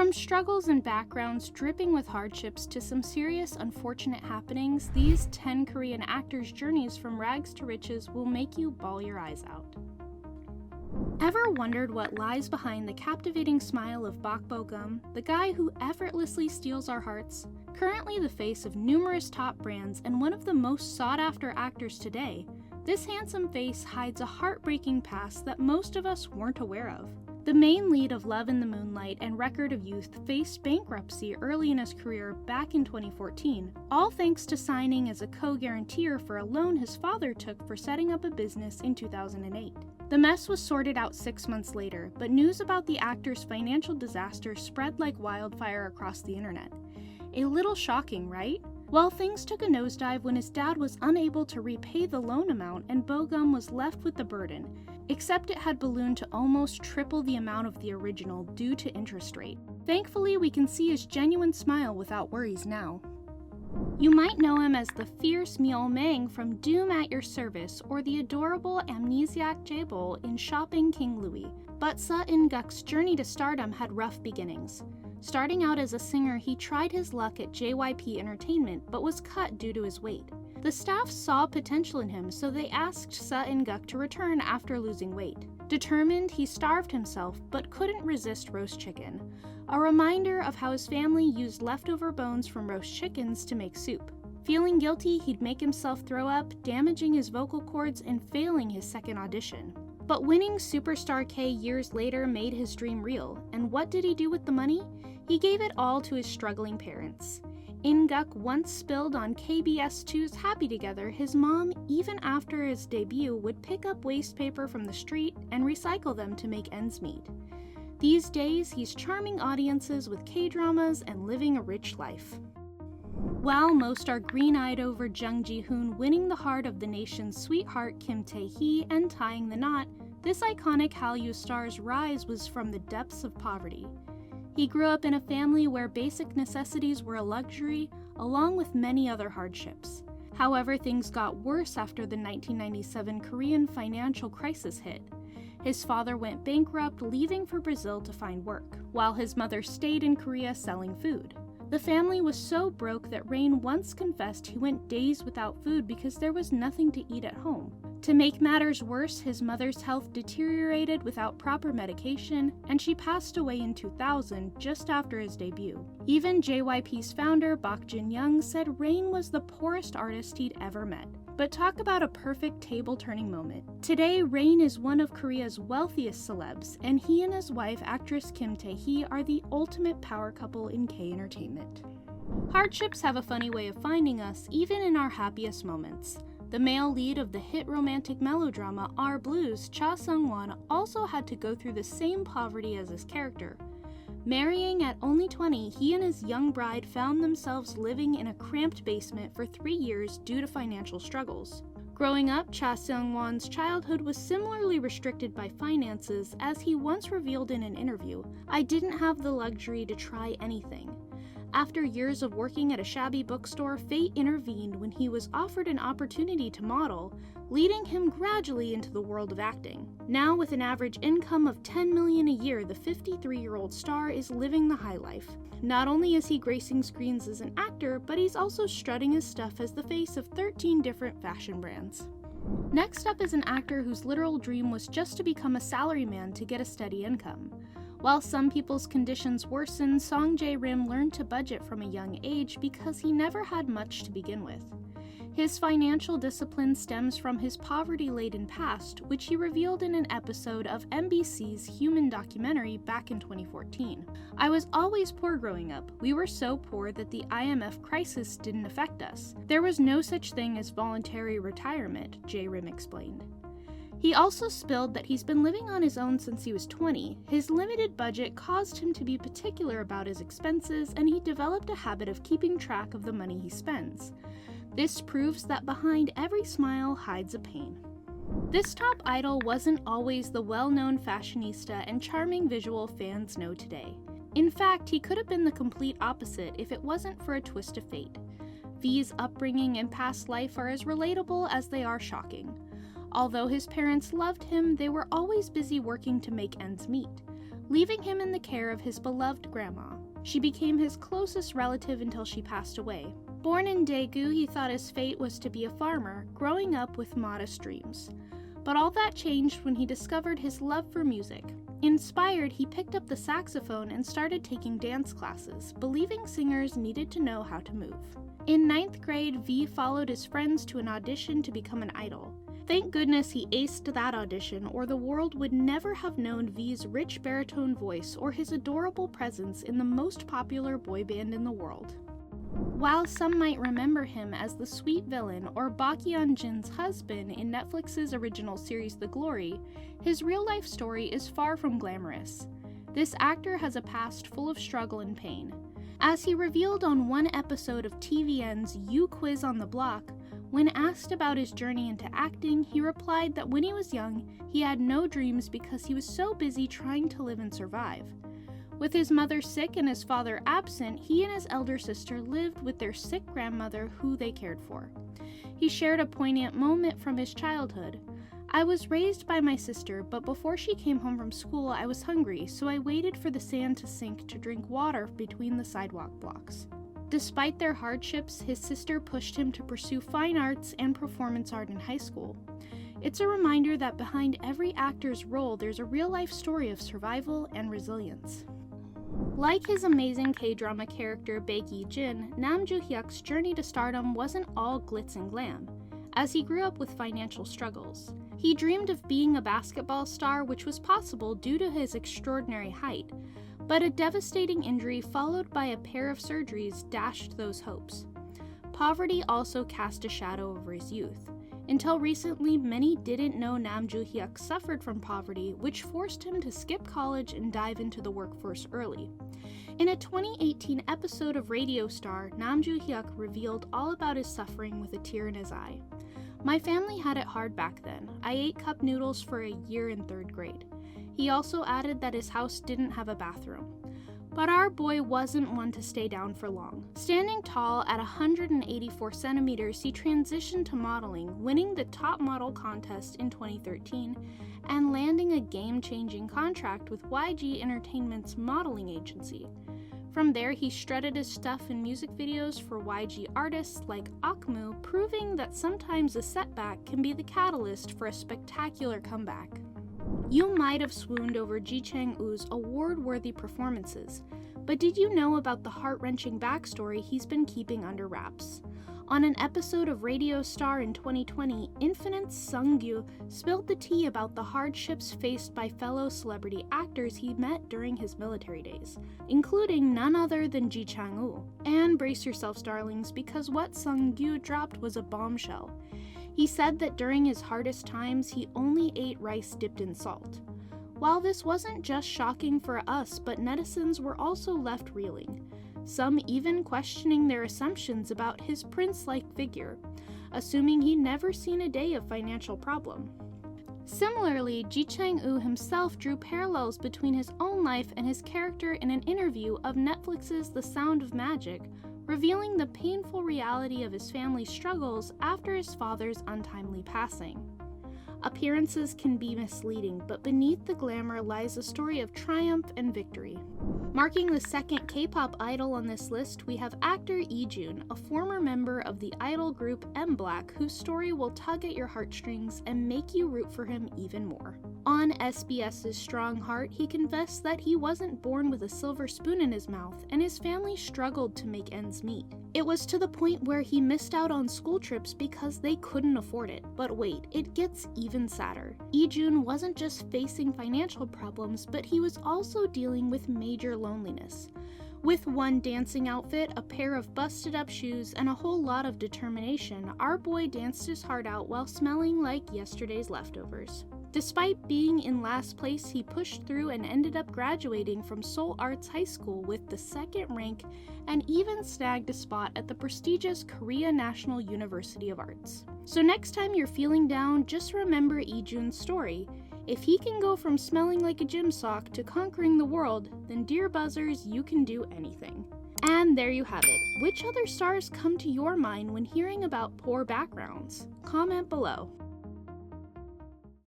From struggles and backgrounds dripping with hardships to some serious unfortunate happenings, these 10 Korean actors' journeys from rags to riches will make you bawl your eyes out. Ever wondered what lies behind the captivating smile of Bak Bo-gum, the guy who effortlessly steals our hearts? Currently the face of numerous top brands and one of the most sought-after actors today, this handsome face hides a heartbreaking past that most of us weren't aware of. The main lead of Love in the Moonlight and Record of Youth faced bankruptcy early in his career back in 2014, all thanks to signing as a co-guarantor for a loan his father took for setting up a business in 2008. The mess was sorted out 6 months later, but news about the actor's financial disaster spread like wildfire across the internet. A little shocking, right? Well, things took a nosedive when his dad was unable to repay the loan amount and Bo-gum was left with the burden, except it had ballooned to almost triple the amount of the original due to interest rate. Thankfully, we can see his genuine smile without worries now. You might know him as the fierce Myeol-mang from Doom at Your Service or the adorable amnesiac Jae in Shopping King Louie, but Seo In-guk's journey to stardom had rough beginnings. Starting out as a singer, he tried his luck at JYP Entertainment but was cut due to his weight. The staff saw potential in him, so they asked Seo In-guk to return after losing weight. Determined, he starved himself but couldn't resist roast chicken, a reminder of how his family used leftover bones from roast chickens to make soup. Feeling guilty, he'd make himself throw up, damaging his vocal cords and failing his second audition. But winning Superstar K years later made his dream real, and what did he do with the money? He gave it all to his struggling parents. In-guk once spilled on KBS2's Happy Together, his mom, even after his debut, would pick up waste paper from the street and recycle them to make ends meet. These days, he's charming audiences with K-dramas and living a rich life. While most are green-eyed over Jung Ji-hoon winning the heart of the nation's sweetheart Kim Tae-hee and tying the knot, this iconic Hallyu star's rise was from the depths of poverty. He grew up in a family where basic necessities were a luxury, along with many other hardships. However, things got worse after the 1997 Korean financial crisis hit. His father went bankrupt, leaving for Brazil to find work, while his mother stayed in Korea selling food. The family was so broke that Rain once confessed he went days without food because there was nothing to eat at home. To make matters worse, his mother's health deteriorated without proper medication, and she passed away in 2000, just after his debut. Even JYP's founder, Bak Jin-young, said Rain was the poorest artist he'd ever met. But talk about a perfect table-turning moment. Today, Rain is one of Korea's wealthiest celebs, and he and his wife, actress Kim Tae-hee, are the ultimate power couple in K-entertainment. Hardships have a funny way of finding us, even in our happiest moments. The male lead of the hit romantic melodrama Our Blues, Cha Seung-won, also had to go through the same poverty as his character. Marrying at only 20, he and his young bride found themselves living in a cramped basement for 3 years due to financial struggles. Growing up, Cha Seung-won's childhood was similarly restricted by finances, as he once revealed in an interview, "I didn't have the luxury to try anything." After years of working at a shabby bookstore, fate intervened when he was offered an opportunity to model, leading him gradually into the world of acting. Now, with an average income of $10 million a year, the 53-year-old star is living the high life. Not only is he gracing screens as an actor, but he's also strutting his stuff as the face of 13 different fashion brands. Next up is an actor whose literal dream was just to become a salaryman to get a steady income. While some people's conditions worsened, Jae Rim learned to budget from a young age because he never had much to begin with. His financial discipline stems from his poverty-laden past, which he revealed in an episode of MBC's Human documentary back in 2014. "I was always poor growing up. We were so poor that the IMF crisis didn't affect us. There was no such thing as voluntary retirement," Jae Rim explained. He also spilled that he's been living on his own since he was 20. His limited budget caused him to be particular about his expenses, and he developed a habit of keeping track of the money he spends. This proves that behind every smile hides a pain. This top idol wasn't always the well-known fashionista and charming visual fans know today. In fact, he could have been the complete opposite if it wasn't for a twist of fate. V's upbringing and past life are as relatable as they are shocking. Although his parents loved him, they were always busy working to make ends meet. leaving him in the care of his beloved grandma. She became his closest relative until she passed away. Born in Daegu, he thought his fate was to be a farmer, growing up with modest dreams. But all that changed when he discovered his love for music. Inspired, he picked up the saxophone and started taking dance classes, believing singers needed to know how to move. In 9th grade, V followed his friends to an audition to become an idol. Thank goodness he aced that audition, or the world would never have known V's rich baritone voice or his adorable presence in the most popular boy band in the world. While some might remember him as the sweet villain or Bak Yeon-jin's husband in Netflix's original series The Glory, his real-life story is far from glamorous. This actor has a past full of struggle and pain. As he revealed on one episode of TVN's You Quiz on the Block, when asked about his journey into acting, he replied that when he was young, he had no dreams because he was so busy trying to live and survive. With his mother sick and his father absent, he and his elder sister lived with their sick grandmother who they cared for. He shared a poignant moment from his childhood. "I was raised by my sister, but before she came home from school, I was hungry, so I waited for the sand to sink to drink water between the sidewalk blocks." Despite their hardships, his sister pushed him to pursue fine arts and performance art in high school. It's a reminder that behind every actor's role, there's a real-life story of survival and resilience. Like his amazing K-drama character Baek Jin, Nam Joo Hyuk's journey to stardom wasn't all glitz and glam, as he grew up with financial struggles. He dreamed of being a basketball star, which was possible due to his extraordinary height, but a devastating injury followed by a pair of surgeries dashed those hopes. Poverty also cast a shadow over his youth. Until recently, many didn't know Nam Joo Hyuk suffered from poverty, which forced him to skip college and dive into the workforce early. In a 2018 episode of Radio Star, Nam Joo Hyuk revealed all about his suffering with a tear in his eye. "My family had it hard back then. I ate cup noodles for a year in 3rd grade. He also added that his house didn't have a bathroom. But our boy wasn't one to stay down for long. Standing tall at 184 centimeters, he transitioned to modeling, winning the top model contest in 2013 and landing a game-changing contract with YG Entertainment's modeling agency. From there, he shredded his stuff in music videos for YG artists like Akmu, proving that sometimes a setback can be the catalyst for a spectacular comeback. You might have swooned over Ji Chang-woo's award-worthy performances, but did you know about the heart-wrenching backstory he's been keeping under wraps? On an episode of Radio Star in 2020, Infinite's Seung-Gyu spilled the tea about the hardships faced by fellow celebrity actors he met during his military days, including none other than Ji Chang-woo. And brace yourselves, darlings, because what Seung-Gyu dropped was a bombshell. He said that during his hardest times, he only ate rice dipped in salt. While this wasn't just shocking for us, but netizens were also left reeling, some even questioning their assumptions about his prince-like figure, assuming he'd never seen a day of financial problem. Similarly, Ji Chang-woo himself drew parallels between his own life and his character in an interview of Netflix's The Sound of Magic, revealing the painful reality of his family's struggles after his father's untimely passing. Appearances can be misleading, but beneath the glamour lies a story of triumph and victory. Marking the second K-pop idol on this list, we have actor Joon, a former member of the idol group M-Black, whose story will tug at your heartstrings and make you root for him even more. On SBS's Strong Heart, he confessed that he wasn't born with a silver spoon in his mouth, and his family struggled to make ends meet. It was to the point where he missed out on school trips because they couldn't afford it. But wait, it gets even sadder. Joon wasn't just facing financial problems, but he was also dealing with major loneliness. With one dancing outfit, a pair of busted up shoes, and a whole lot of determination, our boy danced his heart out while smelling like yesterday's leftovers. Despite being in last place, he pushed through and ended up graduating from Seoul Arts High School with the 2nd rank and even snagged a spot at the prestigious Korea National University of Arts. So next time you're feeling down, just remember Joon's story. If he can go from smelling like a gym sock to conquering the world, then dear buzzers, you can do anything. And there you have it. Which other stars come to your mind when hearing about poor backgrounds? Comment below.